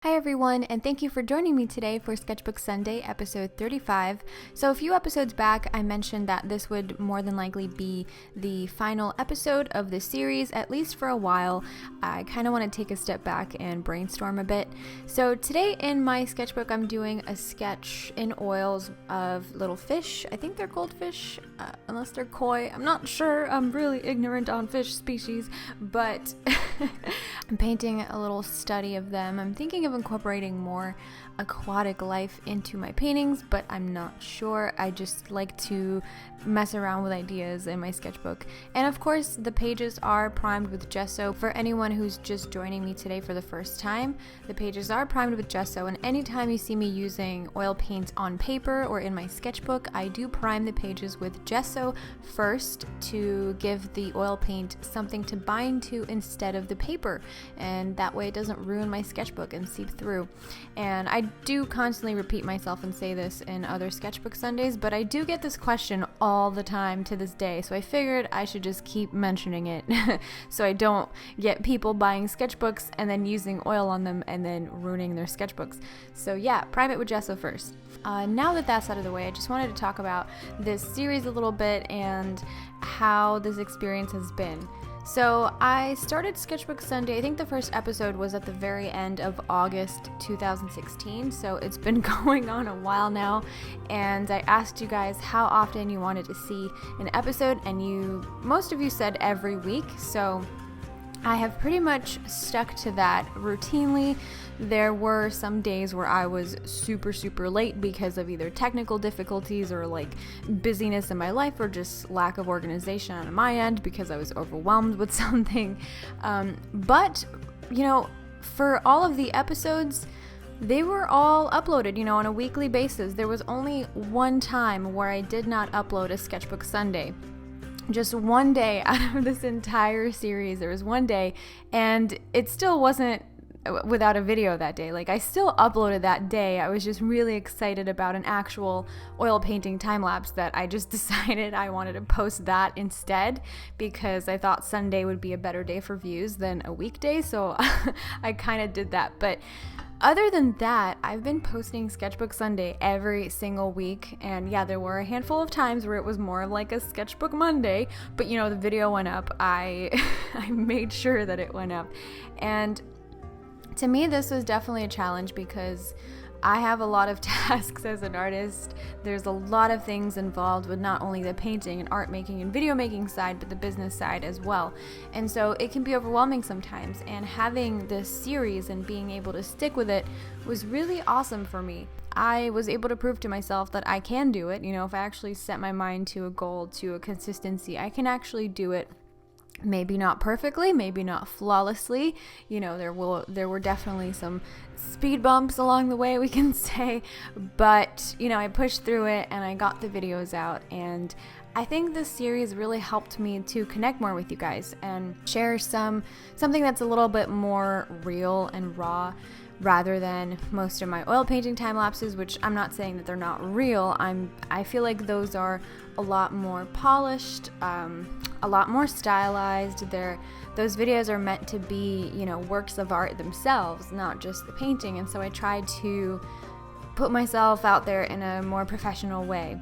Hi everyone, and thank you for joining me today for Sketchbook Sunday, episode 35. So a few episodes back, I mentioned that this would more than likely be the final episode of the series, at least for a while. I kind of want to take a step back and brainstorm a bit. So today in my sketchbook, I'm doing a sketch in oils of little fish. I think they're goldfish, unless they're koi. I'm not sure. I'm really ignorant on fish species, but I'm painting a little study of them. I'm thinking of incorporating more aquatic life into my paintings, but I'm not sure. I just like to mess around with ideas in my sketchbook. And of course, the pages are primed with gesso. For anyone who's just joining me today for the first time, the pages are primed with gesso, and anytime you see me using oil paint on paper or in my sketchbook, I do prime the pages with gesso first to give the oil paint something to bind to instead of the paper, and that way it doesn't ruin my sketchbook and seep through. And I do constantly repeat myself and say this in other Sketchbook Sundays, but I do get this question all the time to this day, so I figured I should just keep mentioning it so I don't get people buying sketchbooks and then using oil on them and then ruining their sketchbooks. So yeah, prime it with gesso first. Now that that's out of the way, I just wanted to talk about this series a little bit and how this experience has been. So I started Sketchbook Sunday, I think the first episode was at the very end of August 2016, so it's been going on a while now, and I asked you guys how often you wanted to see an episode, and most of you said every week, so I have pretty much stuck to that routinely. There were some days where I was super late because of either technical difficulties or like busyness in my life or just lack of organization on my end because I was overwhelmed with something. But, for all of the episodes, they were all uploaded, on a weekly basis. There was only one time where I did not upload a Sketchbook Sunday. Just one day out of this entire series, there was one day, and it still wasn't without a video that day. Like, I still uploaded that day. I was just really excited about an actual oil painting time lapse that I just decided I wanted to post that instead because I thought Sunday would be a better day for views than a weekday, so I kind of did that. But other than that, I've been posting Sketchbook Sunday every single week, and yeah, there were a handful of times where it was more like a Sketchbook Monday, but the video went up. I made sure that it went up, and to me, this was definitely a challenge because I have a lot of tasks as an artist. There's a lot of things involved with not only the painting and art making and video making side, but the business side as well. And so it can be overwhelming sometimes. And having this series and being able to stick with it was really awesome for me. I was able to prove to myself that I can do it. If I actually set my mind to a goal, to a consistency, I can actually do it. Maybe not perfectly, maybe not flawlessly. There were definitely some speed bumps along the way, we can say, but I pushed through it and I got the videos out, and I think this series really helped me to connect more with you guys and share something that's a little bit more real and raw, rather than most of my oil painting time lapses, which I'm not saying that they're not real. I feel like those are a lot more polished, a lot more stylized. Those videos are meant to be, works of art themselves, not just the painting. And so I tried to put myself out there in a more professional way.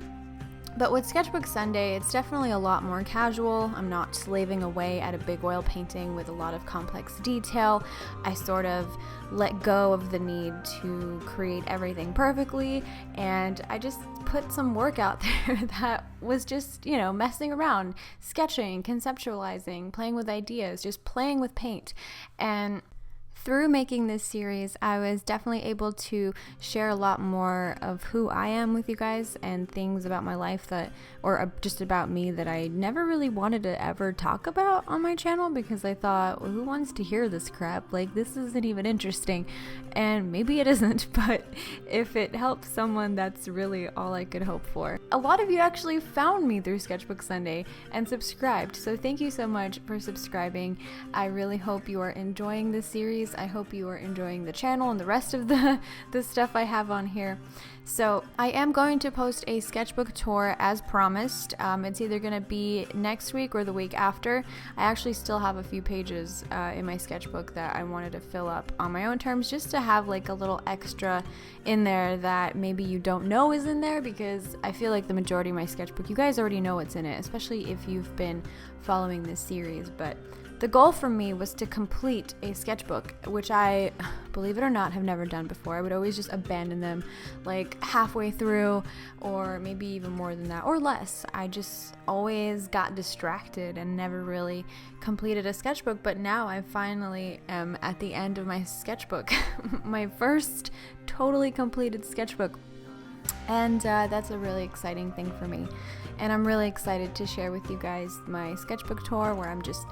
But with Sketchbook Sunday, it's definitely a lot more casual. I'm not slaving away at a big oil painting with a lot of complex detail. I sort of let go of the need to create everything perfectly, and I just put some work out there that was just, messing around, sketching, conceptualizing, playing with ideas, just playing with paint. And through making this series, I was definitely able to share a lot more of who I am with you guys and things about my life or just about me that I never really wanted to ever talk about on my channel because I thought, well, who wants to hear this crap? Like, this isn't even interesting. And maybe it isn't, but if it helps someone, that's really all I could hope for. A lot of you actually found me through Sketchbook Sunday and subscribed, so thank you so much for subscribing. I really hope you are enjoying this series. I hope you are enjoying the channel and the rest of the stuff I have on here. So I am going to post a sketchbook tour as promised. It's either going to be next week or the week after. I actually still have a few pages in my sketchbook that I wanted to fill up on my own terms, just to have like a little extra in there that maybe you don't know is in there, because I feel like the majority of my sketchbook, you guys already know what's in it, especially if you've been following this series. But the goal for me was to complete a sketchbook, which I, believe it or not, have never done before. I would always just abandon them like halfway through, or maybe even more than that, or less. I just always got distracted and never really completed a sketchbook. But now I finally am at the end of my sketchbook, my first totally completed sketchbook. And that's a really exciting thing for me. And I'm really excited to share with you guys my sketchbook tour, where I'm just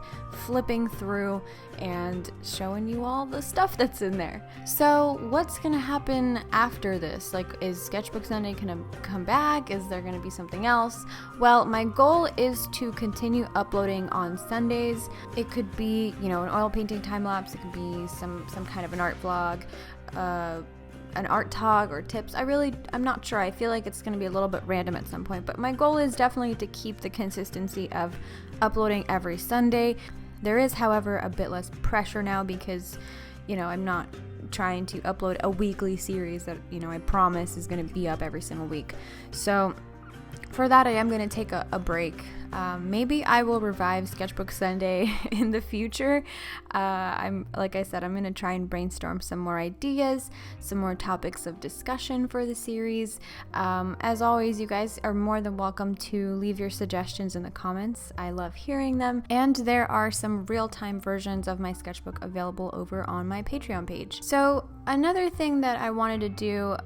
flipping through and showing you all the stuff that's in there. So what's gonna happen after this? Like, is Sketchbook Sunday gonna come back? Is there gonna be something else? Well, my goal is to continue uploading on Sundays. It could be, you know, an oil painting time lapse. It could be some kind of an art vlog, an art talk, or tips. I'm not sure. I feel like it's going to be a little bit random at some point, but my goal is definitely to keep the consistency of uploading every Sunday. There is, however, a bit less pressure now because, you know, I'm not trying to upload a weekly series that, you know, I promise is going to be up every single week. So for that, I am going to take a break. Maybe I will revive Sketchbook Sunday in the future. Like I said, I'm going to try and brainstorm some more ideas, some more topics of discussion for the series. As always, you guys are more than welcome to leave your suggestions in the comments. I love hearing them. And there are some real-time versions of my sketchbook available over on my Patreon page. So another thing that I wanted to do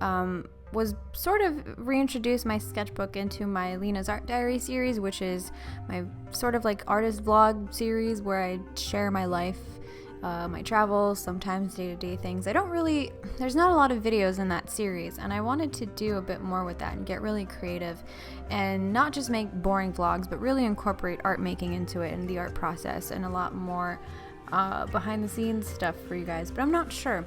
was sort of reintroduce my sketchbook into my Lena's Art Diary series, which is my sort of like artist vlog series where I share my life, my travels, sometimes day-to-day things. There's not a lot of videos in that series, and I wanted to do a bit more with that and get really creative and not just make boring vlogs, but really incorporate art making into it and the art process and a lot more behind the scenes stuff for you guys, but I'm not sure.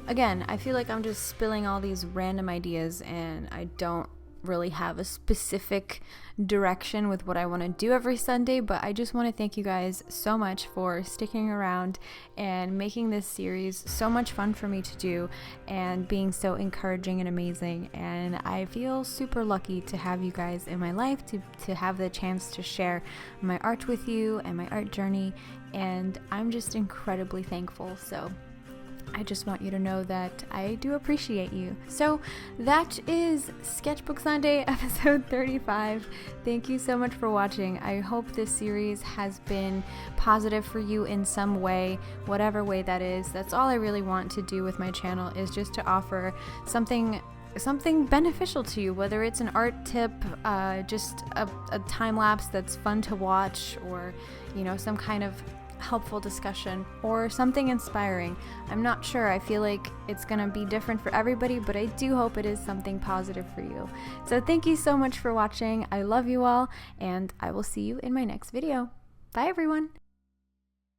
Again, I feel like I'm just spilling all these random ideas and I don't really have a specific direction with what I want to do every Sunday, but I just want to thank you guys so much for sticking around and making this series so much fun for me to do and being so encouraging and amazing. And I feel super lucky to have you guys in my life, to have the chance to share my art with you and my art journey, and I'm just incredibly thankful. So I just want you to know that I do appreciate you. So that is Sketchbook Sunday episode 35. Thank you so much for watching. I hope this series has been positive for you in some way, whatever way that is. That's all I really want to do with my channel, is just to offer something beneficial to you, whether it's an art tip, just a time lapse that's fun to watch, or, you know, some kind of helpful discussion or something inspiring. I'm not sure. I feel like it's gonna be different for everybody, but I do hope it is something positive for you. So thank you so much for watching. I love you all, and I will see you in my next video. Bye everyone.